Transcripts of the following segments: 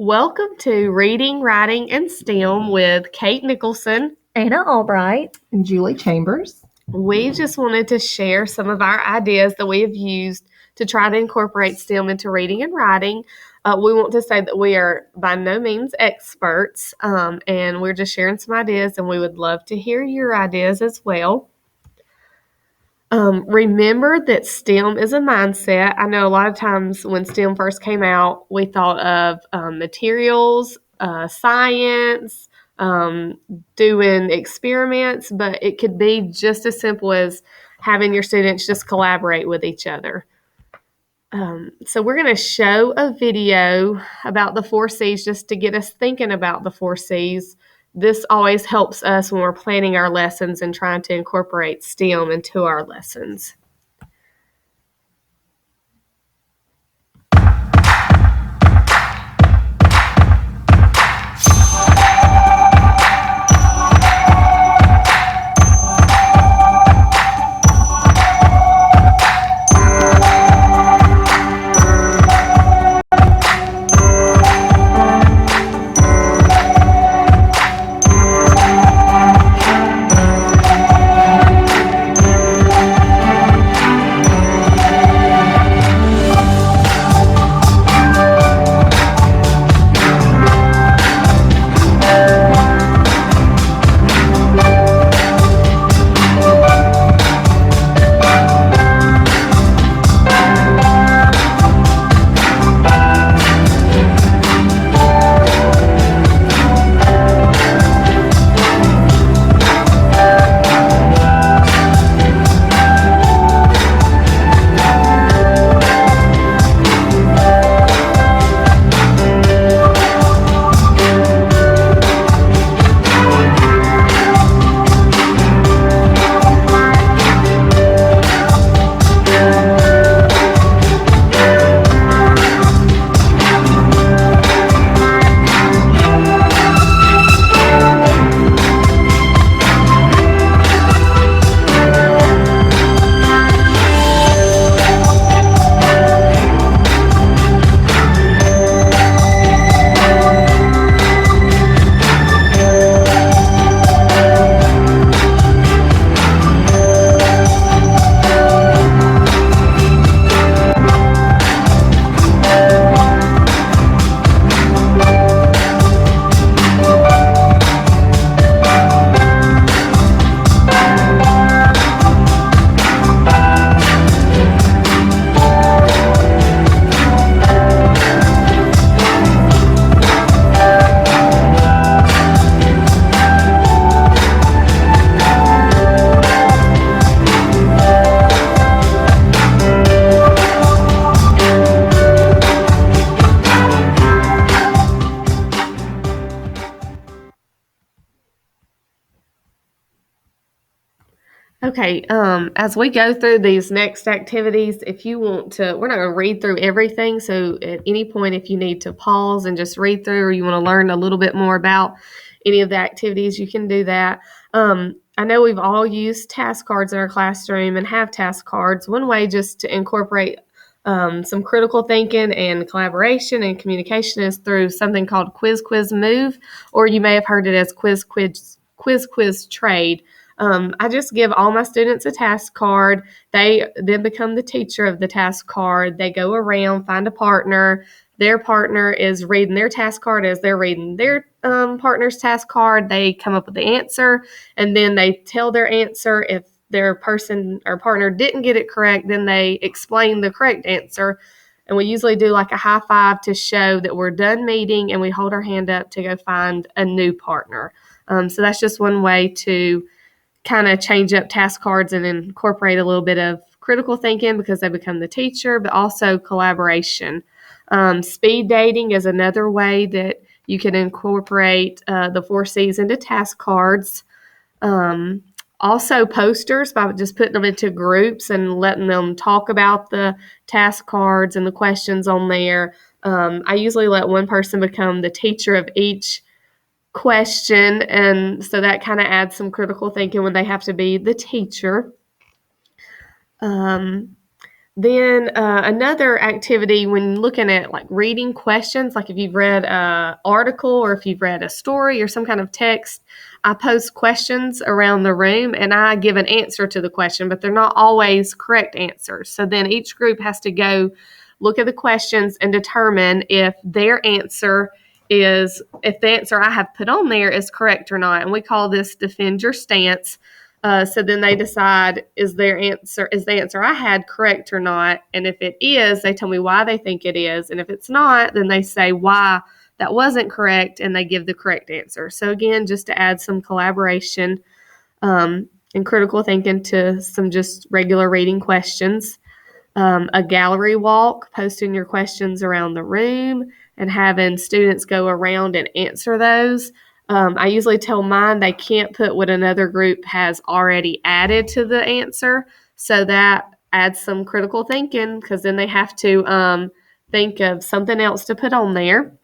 Welcome to Reading, Writing, and STEM with Kate Nicholson. Anna Albright. And Julie Chambers. We just wanted to share some of our ideas that we have used to try to incorporate STEM into reading and writing. We want to say that we are by no means experts, and we're just sharing some ideas, and we would love to hear your ideas as well. Remember that STEM is a mindset. I know a lot of times when STEM first came out, we thought of materials, science, doing experiments, but it could be just as simple as having your students just collaborate with each other. So we're going to show a video about the 4 C's just to get us thinking about the 4 C's. This always helps us when we're planning our lessons and trying to incorporate STEM into our lessons. Okay, as we go through these next activities, if you want to, we're not going to read through everything. So at any point, if you need to pause and just read through, or you want to learn a little bit more about any of the activities, you can do that. I know we've all used task cards in our classroom and have task cards. One way just to incorporate some critical thinking and collaboration and communication is through something called Quiz Quiz Move, or you may have heard it as Quiz Quiz Trade. I just give all my students a task card. They then become the teacher of the task card. They go around, find a partner. Their partner is reading their task card as they're reading their partner's task card. They come up with the answer, and then they tell their answer. If their person or partner didn't get it correct, then they explain the correct answer. And we usually do like a high five to show that we're done meeting, and we hold our hand up to go find a new partner. So that's just one way to kind of change up task cards and incorporate a little bit of critical thinking because they become the teacher, but also collaboration. Speed dating is another way that you can incorporate the 4 C's into task cards. Also posters by just putting them into groups and letting them talk about the task cards and the questions on there. I usually let one person become the teacher of each question, and so that kind of adds some critical thinking when they have to be the teacher. Then another activity when looking at like reading questions, like if you've read an article or if you've read a story or some kind of text, I post questions around the room and I give an answer to the question, but they're not always correct answers. So then each group has to go look at the questions and determine if their answer if the answer I have put on there is correct or not. And we call this defend your stance. So then they decide is the answer I had correct or not? And if it is, they tell me why they think it is. And if it's not, then they say why that wasn't correct and they give the correct answer. So again, just to add some collaboration and critical thinking to some just regular reading questions. A gallery walk, posting your questions around the room and having students go around and answer those. I usually tell mine they can't put what another group has already added to the answer. So that adds some critical thinking because then they have to think of something else to put on there.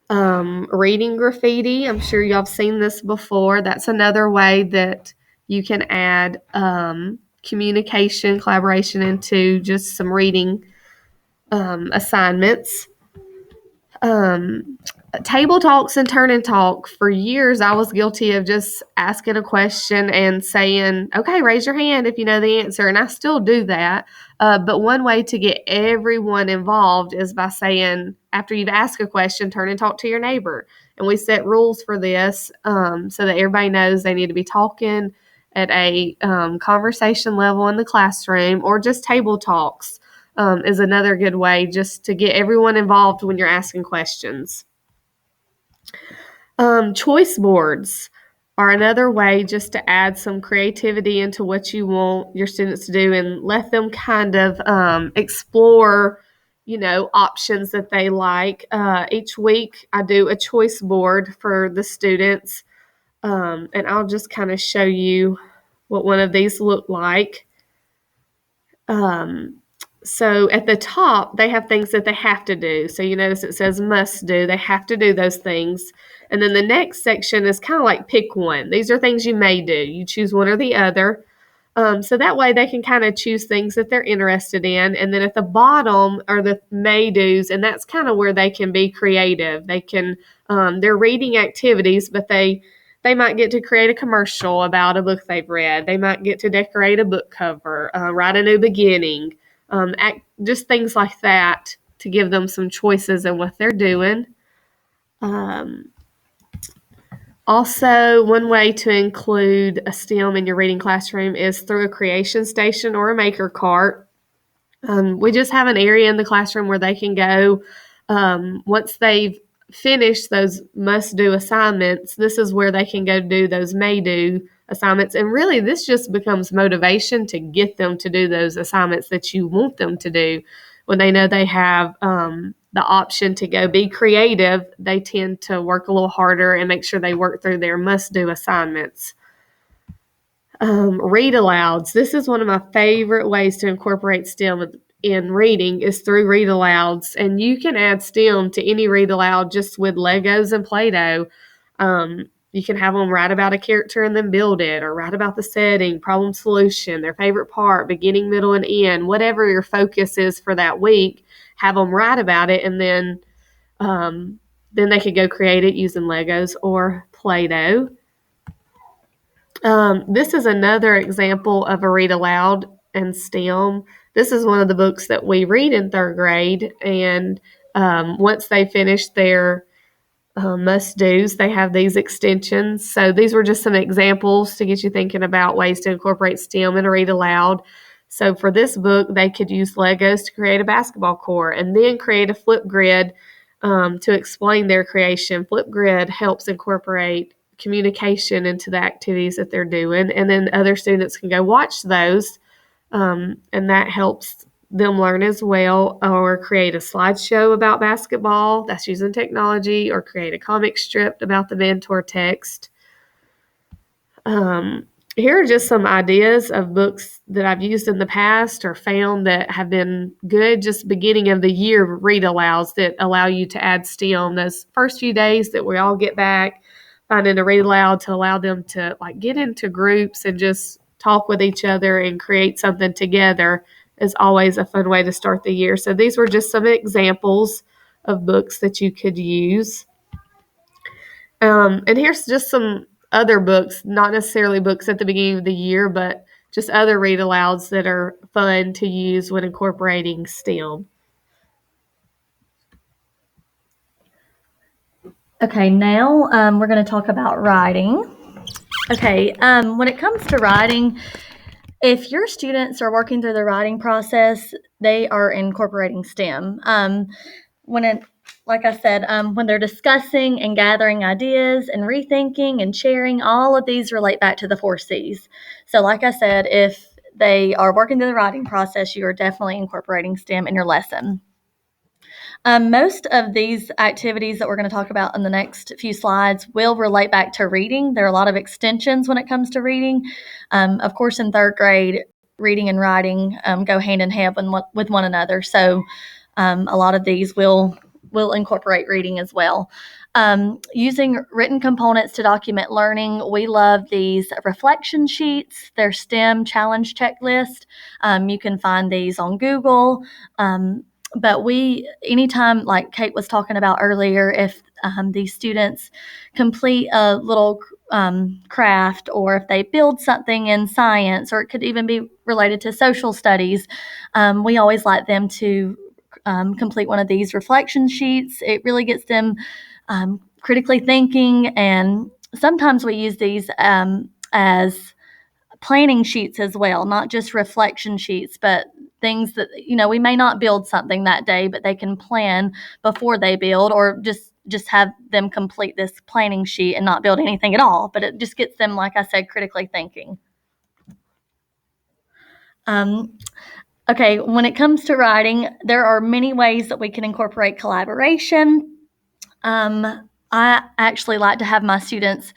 Reading graffiti, I'm sure y'all have seen this before. That's another way that you can add communication, collaboration into just some reading assignments. Table talks and turn and talk. For years, I was guilty of just asking a question and saying, okay, raise your hand if you know the answer. And I still do that. But one way to get everyone involved is by saying, after you've asked a question, turn and talk to your neighbor. And we set rules for this so that everybody knows they need to be talking at a conversation level in the classroom, or just table talks is another good way just to get everyone involved when you're asking questions. Choice boards are another way just to add some creativity into what you want your students to do and let them kind of explore, options that they like. Each week I do a choice board for the students, and I'll just kind of show you what one of these look like. So at the top, they have things that they have to do. So you notice it says must do. They have to do those things. And then the next section is kind of like pick one. These are things you may do. You choose one or the other. So that way they can kind of choose things that they're interested in. And then at the bottom are the may do's, and that's kind of where they can be creative. They can, they're reading activities, but they might get to create a commercial about a book they've read. They might get to decorate a book cover, write a new beginning, just things like that to give them some choices in what they're doing. Also, one way to include a STEM in your reading classroom is through a creation station or a maker cart. We just have an area in the classroom where they can go once they've finished those must-do assignments. This is where they can go do those may-do assignments. And really, this just becomes motivation to get them to do those assignments that you want them to do. When they know they have the option to go be creative, they tend to work a little harder and make sure they work through their must-do assignments. Read alouds. This is one of my favorite ways to incorporate STEM in reading is through read alouds. And you can add STEM to any read aloud just with Legos and Play-Doh. You can have them write about a character and then build it, or write about the setting, problem solution, their favorite part, beginning, middle, and end. Whatever your focus is for that week, have them write about it, and then they could go create it using Legos or Play-Doh. This is another example of a read aloud and STEM. This is one of the books that we read in third grade, and once they finish their must-dos, they have these extensions. So these were just some examples to get you thinking about ways to incorporate STEM in a read aloud. So for this book, they could use Legos to create a basketball court and then create a Flipgrid to explain their creation. Flipgrid helps incorporate communication into the activities that they're doing, and then other students can go watch those, and that helps them learn as well. Or create a slideshow about basketball, that's using technology, or create a comic strip about the mentor text. Here are just some ideas of books that I've used in the past or found that have been good, just beginning of the year read alouds that allow you to add STEM. Those first few days that we all get back, finding a read aloud to allow them to get into groups and just talk with each other and create something together is always a fun way to start the year. So these were just some examples of books that you could use. And here's just some other books, not necessarily books at the beginning of the year, but just other read alouds that are fun to use when incorporating STEM. Okay, now we're going to talk about writing. Okay, when it comes to writing, if your students are working through the writing process, they are incorporating STEM. Like I said, when they're discussing and gathering ideas and rethinking and sharing, all of these relate back to the 4 C's. So like I said, if they are working through the writing process, you are definitely incorporating STEM in your lesson. Most of these activities that we're going to talk about in the next few slides will relate back to reading. There are a lot of extensions when it comes to reading. Of course, in 3rd grade, reading and writing go hand in hand with one another. So a lot of these will incorporate reading as well. Using written components to document learning, we love these reflection sheets. They're STEM challenge checklist. You can find these on Google. But anytime, like Kate was talking about earlier, if these students complete a little craft, or if they build something in science, or it could even be related to social studies, we always like them to complete one of these reflection sheets. It really gets them critically thinking, and sometimes we use these as planning sheets as well, not just reflection sheets, but things that, we may not build something that day, but they can plan before they build, or just have them complete this planning sheet and not build anything at all. But it just gets them, like I said, critically thinking. Okay, when it comes to writing, there are many ways that we can incorporate collaboration. I actually like to have my students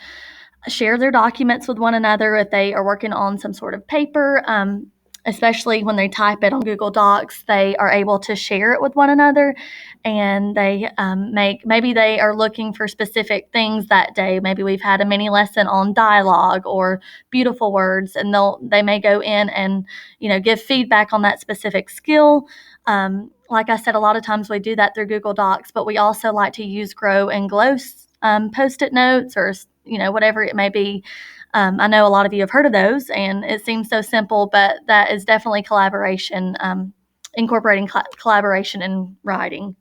share their documents with one another if they are working on some sort of paper, especially when they type it on Google Docs. They are able to share it with one another, and they maybe they are looking for specific things that day. Maybe we've had a mini lesson on dialogue or beautiful words, and they may go in and give feedback on that specific skill. Like I said, a lot of times we do that through Google Docs, but we also like to use Grow and Glow Post-it notes, or whatever it may be. I know a lot of you have heard of those, and it seems so simple, but that is definitely collaboration, incorporating collaboration in writing.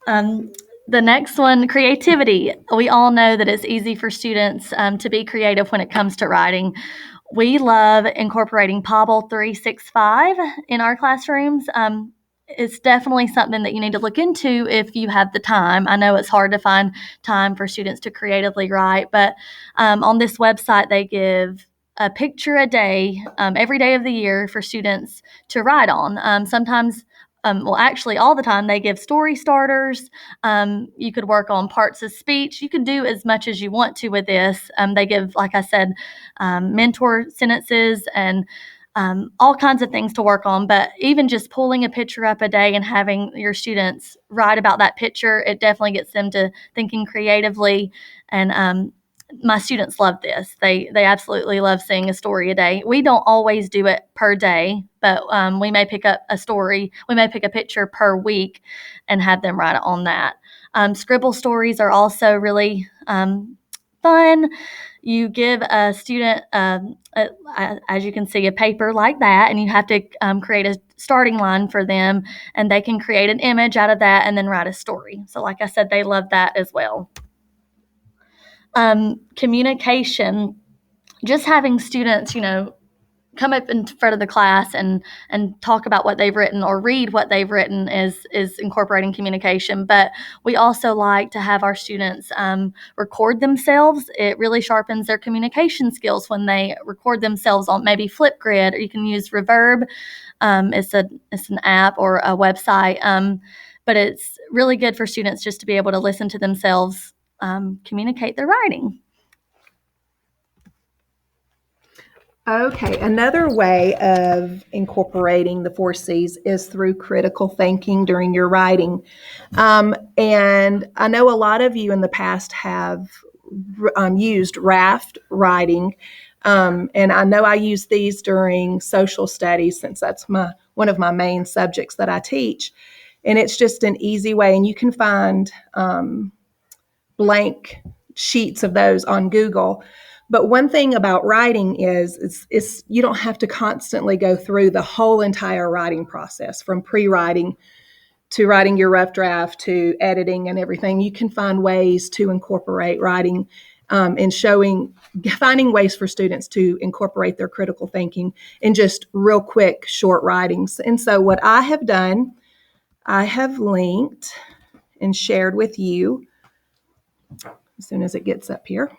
The next one, creativity. We all know that it's easy for students to be creative when it comes to writing. We love incorporating Pobble 365 in our classrooms. It's definitely something that you need to look into if you have the time. I know it's hard to find time for students to creatively write, but on this website, they give a picture a day, every day of the year, for students to write on. Sometimes, actually all the time, they give story starters. You could work on parts of speech. You can do as much as you want to with this. They give, like I said, mentor sentences and all kinds of things to work on. But even just pulling a picture up a day and having your students write about that picture, it definitely gets them to thinking creatively. And my students love this. They absolutely love seeing a story a day. We don't always do it per day, but we may pick up a story. We may pick a picture per week and have them write on that. Scribble stories are also really fun. You give a student, as you can see, a paper like that, and you have to create a starting line for them, and they can create an image out of that and then write a story. So like I said, they love that as well. Communication, just having students, come up in front of the class and talk about what they've written or read what they've written is incorporating communication. But we also like to have our students record themselves. It really sharpens their communication skills when they record themselves on maybe Flipgrid, or you can use Reverb. It's an app or a website, but it's really good for students just to be able to listen to themselves communicate their writing. Okay, another way of incorporating the 4 C's is through critical thinking during your writing. And I know a lot of you in the past have used raft writing. And I know I use these during social studies since that's one of my main subjects that I teach. And it's just an easy way, and you can find blank sheets of those on Google. But one thing about writing is you don't have to constantly go through the whole entire writing process, from pre-writing to writing your rough draft to editing and everything. You can find ways to incorporate writing and finding ways for students to incorporate their critical thinking in just real quick, short writings. And so what I have done, I have linked and shared with you as soon as it gets up here.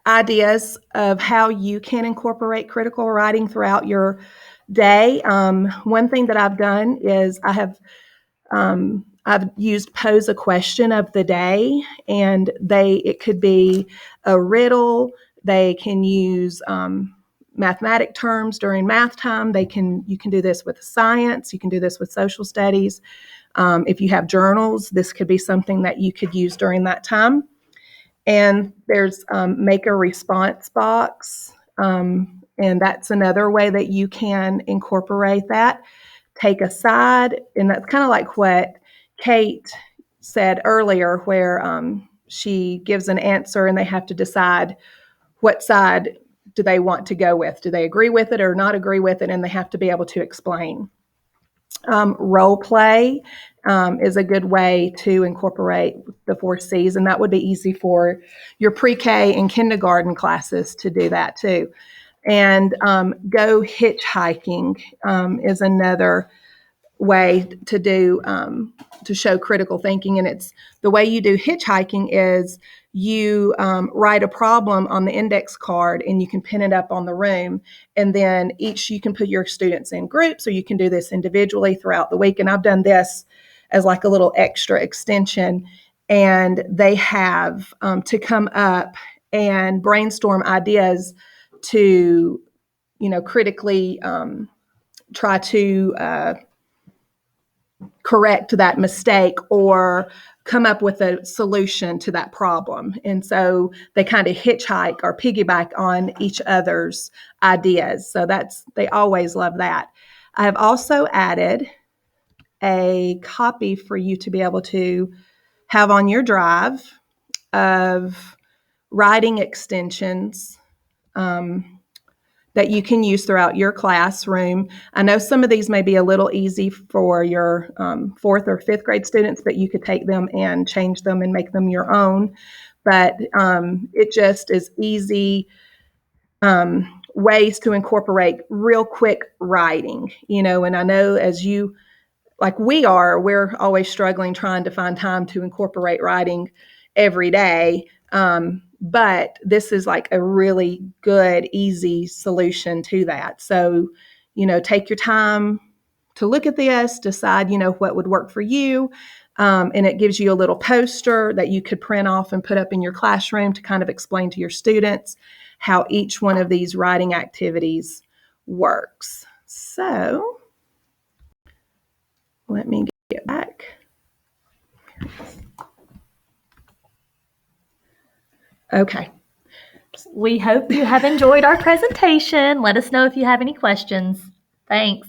Ideas of how you can incorporate critical writing throughout your day. One thing that I've done is I've used pose a question of the day, and it could be a riddle. They can use mathematic terms during math time. You can do this with science. You can do this with social studies. If you have journals, this could be something that you could use during that time. And there's make a response box. And that's another way that you can incorporate that. Take a side. And that's kind of like what Kate said earlier, where she gives an answer and they have to decide what side do they want to go with. Do they agree with it or not agree with it? And they have to be able to explain. Role play is a good way to incorporate the 4 C's, and that would be easy for your pre-K and kindergarten classes to do that too. And go hitchhiking is another way to do to show critical thinking. And it's the way you do hitchhiking is you write a problem on the index card and you can pin it up on the room, and then you can put your students in groups, or you can do this individually throughout the week. And I've done this as like a little extra extension, and they have to come up and brainstorm ideas to critically try to correct that mistake or come up with a solution to that problem. And so they kind of hitchhike or piggyback on each other's ideas. So they always love that. I have also added a copy for you to be able to have on your drive of writing extensions that you can use throughout your classroom. I know some of these may be a little easy for your 4th or 5th grade students, but you could take them and change them and make them your own. But it just is easy ways to incorporate real quick writing, and I know as you, like we're always struggling trying to find time to incorporate writing every day. But this is like a really good, easy solution to that. So, take your time to look at this, decide, what would work for you. And it gives you a little poster that you could print off and put up in your classroom to kind of explain to your students how each one of these writing activities works. So let me get back. Okay. We hope you have enjoyed our presentation. Let us know if you have any questions. Thanks.